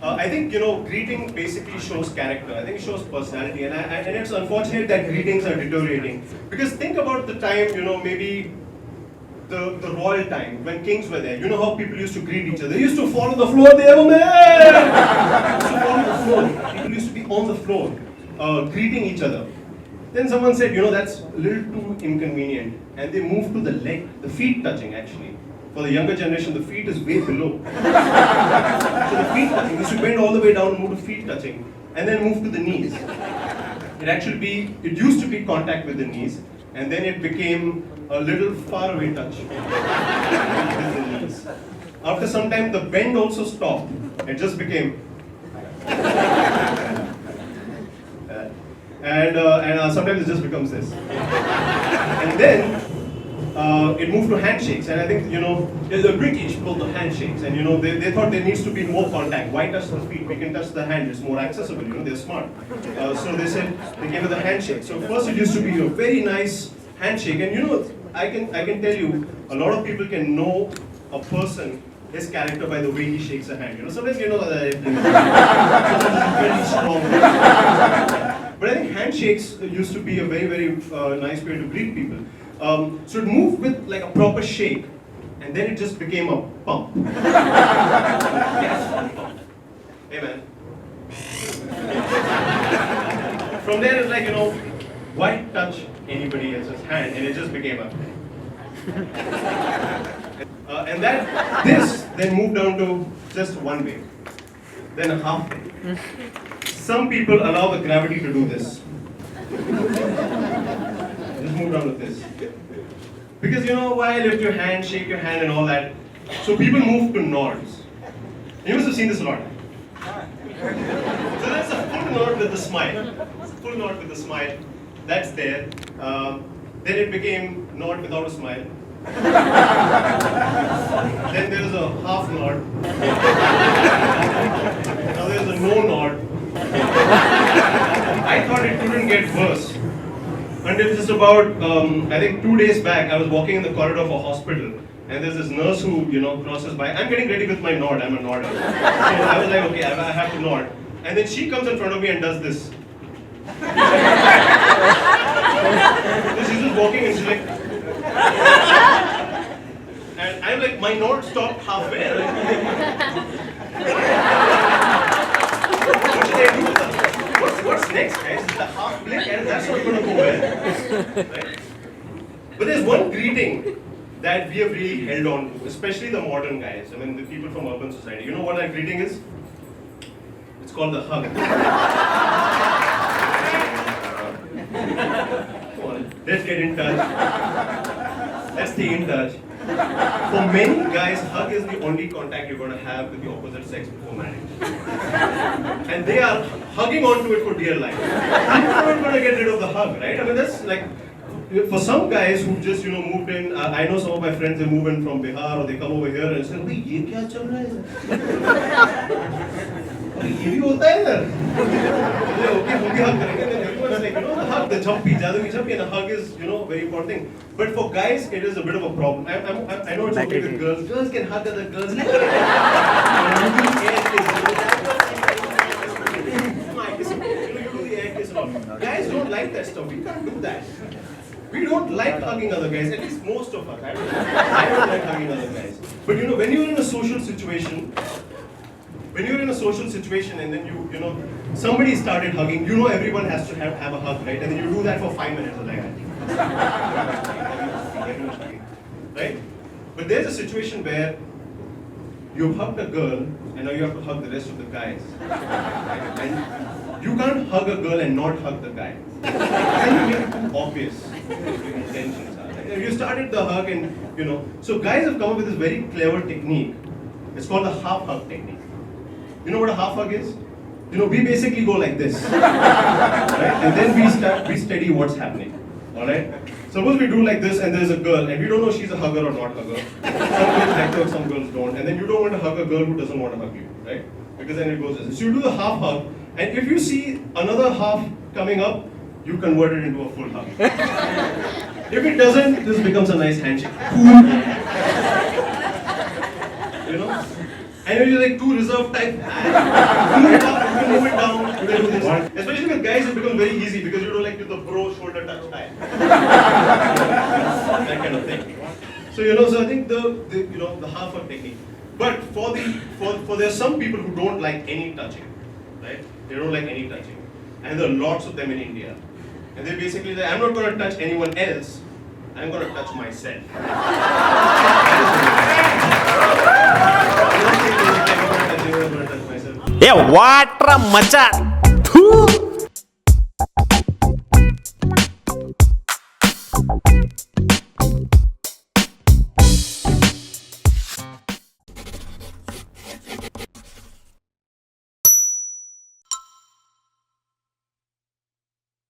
I think, greeting basically shows character. I think it shows personality, and it's unfortunate that greetings are deteriorating. Because think about the time, maybe the royal time when kings were there. You know how people used to greet each other. They used to fall on the floor. They were used to fall on the floor. People used to be on the floor, greeting each other. Then someone said, that's a little too inconvenient, and they moved to the feet touching actually. For the younger generation, the feet is way below. So the feet touching, you should bend all the way down, move to feet touching, and then move to the knees. It used to be contact with the knees, and then it became a little far away touch with the knees. After some time, the bend also stopped. It just became. And sometimes it just becomes this. And then, it moved to handshakes, and I think, the British pulled the handshakes, and they thought there needs to be more contact. Why touch the feet? We can touch the hand, it's more accessible, they're smart. So they said, they gave it the handshake. So first it used to be a very nice handshake, and I can tell you, a lot of people can know a person, his character, by the way he shakes a hand. Sometimes that sometimes he's very strong. But I think handshakes used to be a very, very nice way to greet people. So it moved with like a proper shake, and then it just became a pump. Yes, pump. Hey man. From there it's like, why touch anybody else's hand, and it just became a. And this then moved down to just one way, then a half way. Some people allow the gravity to do this. Just move down with this. Because why lift your hand, shake your hand and all that. So people move to nods. You must have seen this a lot. So that's a full nod with a smile. Full nod with a smile. That's there. Then it became nod without a smile. Then there's a half nod. Now there's a no nod. I thought it couldn't get worse. Until just about, I think 2 days back, I was walking in the corridor of a hospital, and there's this nurse who, crosses by. I'm getting ready with my nod, I'm a nodder. So I was like, okay, I have to nod. And then she comes in front of me and does this. So she's just walking and she's like, and I'm like, my nod stopped halfway. What should I do with that? What's next, guys? The half blink, and that's not going to go well. Right? But there's one greeting that we have really held on to, especially the modern guys. I mean, the people from urban society. You know what that greeting is? It's called the hug. Come on, let's get in touch. Let's stay in touch. For many guys, hug is the only contact you're going to have with the opposite sex before marriage. And they are hugging onto it for dear life. You're not going to get rid of the hug, right? I mean, that's like, for some guys who just, moved in, I know some of my friends, they move in from Bihar or they come over here and say, "Bhai, ye kya chal raha hai?" ये भी होता है इधर. Okay, hug करेंगे. Then everyone's like, the hug, the jumpy, and a hug is, very important thing. But for guys, it is a bit of a problem. I know it's okay with girls. Girls can hug other girls. Guys don't like that stuff. We can't do that. We don't like hugging other guys. At least most of us. I don't like hugging other guys. But when you're in a social situation. When you're in a social situation and then somebody started hugging, everyone has to have a hug, right? And then you do that for 5 minutes, like that. Right? But there's a situation where you've hugged a girl and now you have to hug the rest of the guys. And you can't hug a girl and not hug the guy. Then you make it too obvious what your intentions are. Right? You started the hug and, so guys have come up with this very clever technique. It's called the half hug technique. You know what a half hug is? We basically go like this, right? And then we study what's happening, all right? Suppose we do like this and there's a girl and we don't know she's a hugger or not hugger. Some girls like her, some girls don't. And then you don't want to hug a girl who doesn't want to hug you, right? Because then it goes this. So you do the half hug, and if you see another half coming up, you convert it into a full hug. If it doesn't, this becomes a nice handshake. Cool. And when you're like too reserved type, move it up, you can move it down, you can do this. Especially with guys, it becomes very easy because you don't like the bro shoulder touch high. That kind of thing. So so I think the half a technique. But for there are some people who don't like any touching, right? They don't like any touching, and there are lots of them in India. And they basically say, I'm not going to touch anyone else. I'm going to touch myself. ఏ వాట్రా మచ్చ